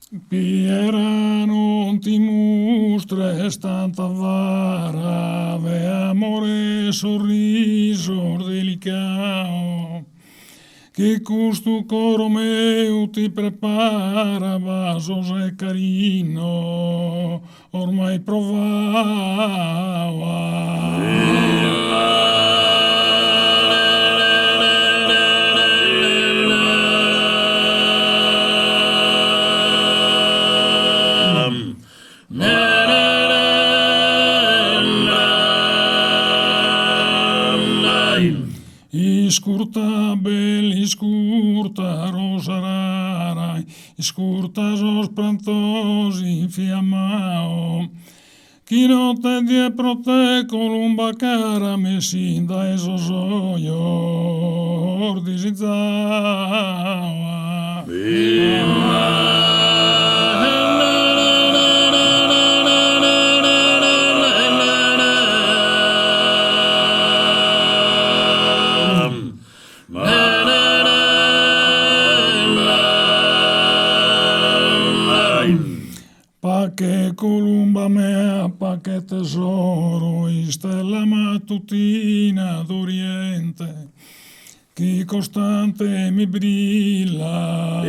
Piera non ti mostres tanta vara de amore sorriso delicao che questo coro meu ti prepara vasos e carino ormai provava. Iscurta bel, iscurta rosa rara, iscurta sos prantos infiammao. Chi non te dietro te columba cara me sinda e sosoio ordisizzava. Pa che columba mea, pa che tesoro, stella mattutina d'Oriente, chi costante mi brilla.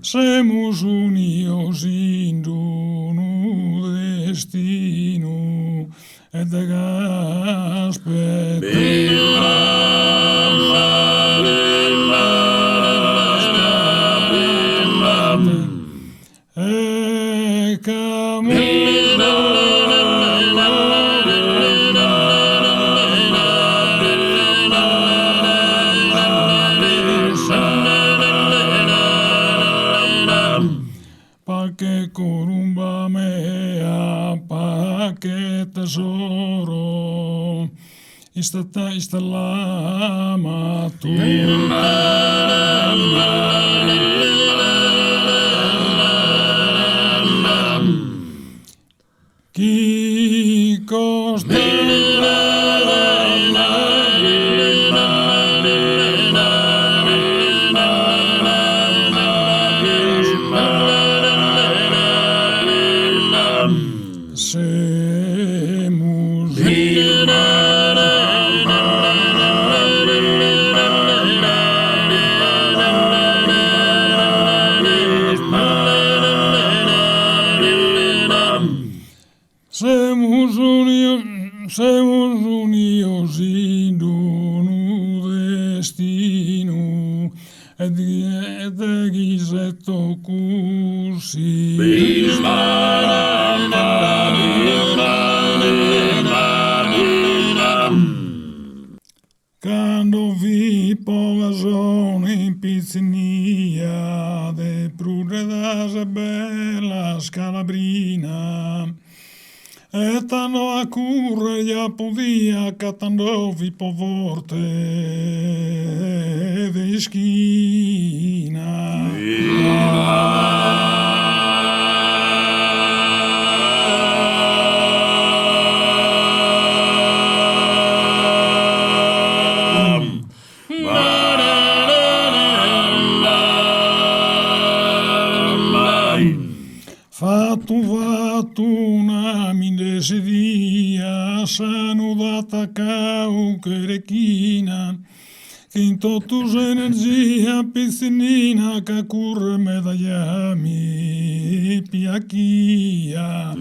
Semus unios in unu destino et de gaspet. E pa che columba mea, pa che tesoro, istella chi costa semus semus unios in unu destino et de ghisetto così. Quando vi pogason in pizzinia de prude das bellas calabrina, e tanto a curre ja podia catando vi po vorte de esquina. Fatto una mine sedia sanudata cau cherechina che in totus energia pizzinina che curre medagliami piacchia.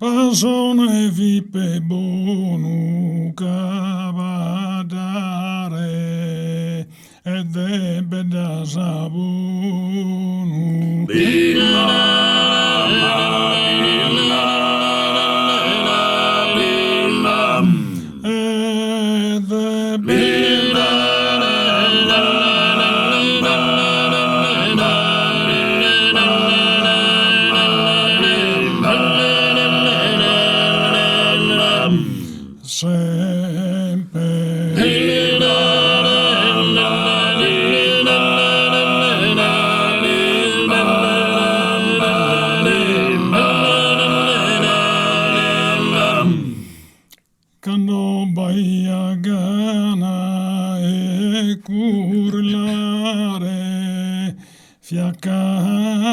Pasone vipe bonu cavadare e de bedasabonu. Quando baia gana e curlare fiaccande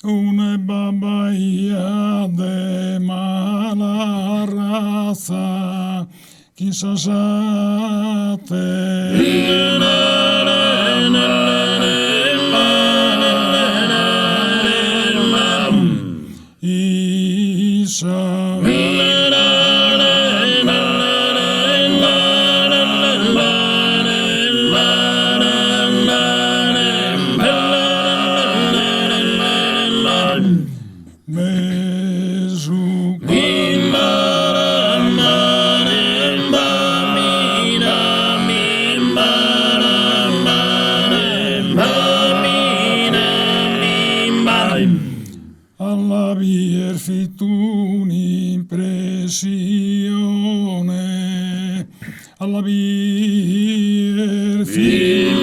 una babaia de mala raza, quizás alla vier fit un'impressione, alla vier fit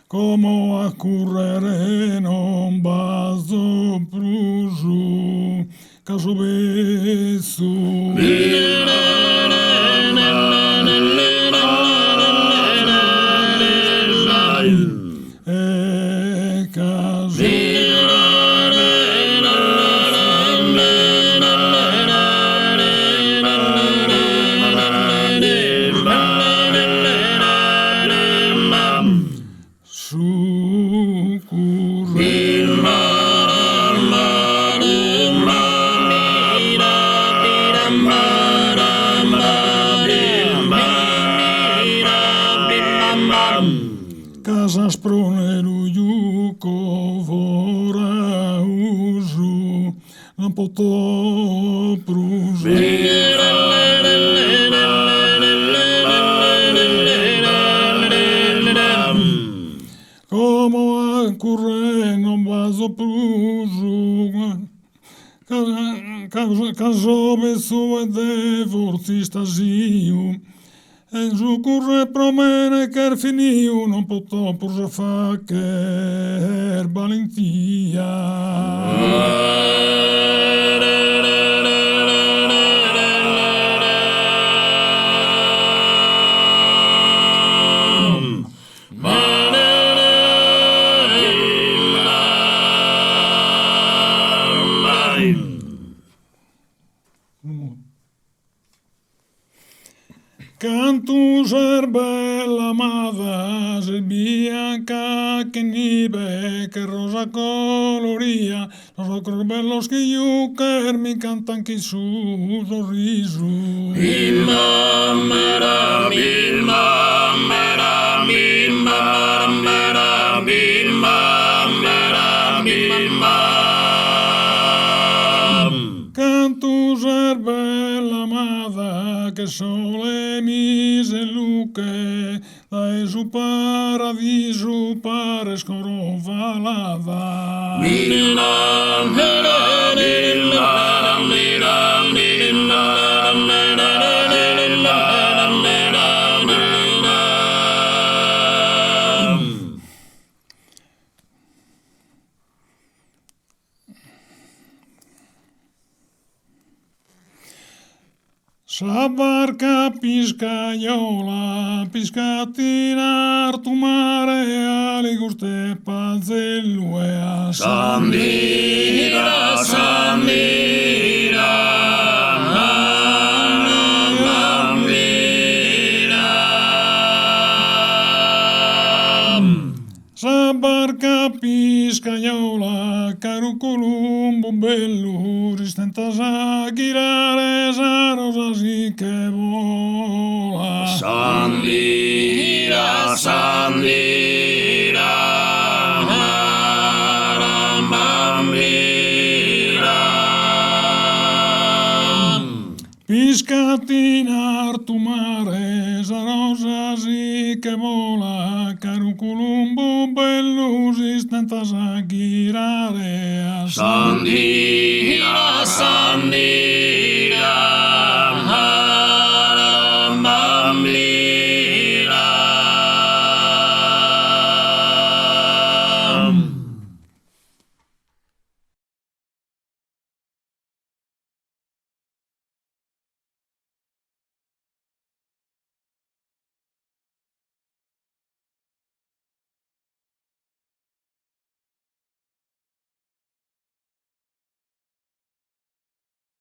como a correre non vaso prusu, caso besu. E caso Casa sproneru juko vora uzu, non poto pruzu. Como a curre non vaso pruzu, caso besu e devorci stasiu, e giù curre promene che finiu non potò pur fa che valentia. Cantu bella amada, bianca che nibe, che rosa coloria, Los bellos que yuker mi cantan que su sorriso. Cantu ser bella amada che sole mise luce dai su paradiso pare scorovalada. Sa barca piscaiola, piscati in artu mare, ali guste pazzelluea. Sandira, Sandira, Sa barca piscaiola, caro Columbo bello, ristentas a girare, sa rosa sì che vola. Sandira, Sandira, Piscati in artu mare, sa rosa sì che vola, caro Columbo bello, ristentas a girare. Sandira, Sandira.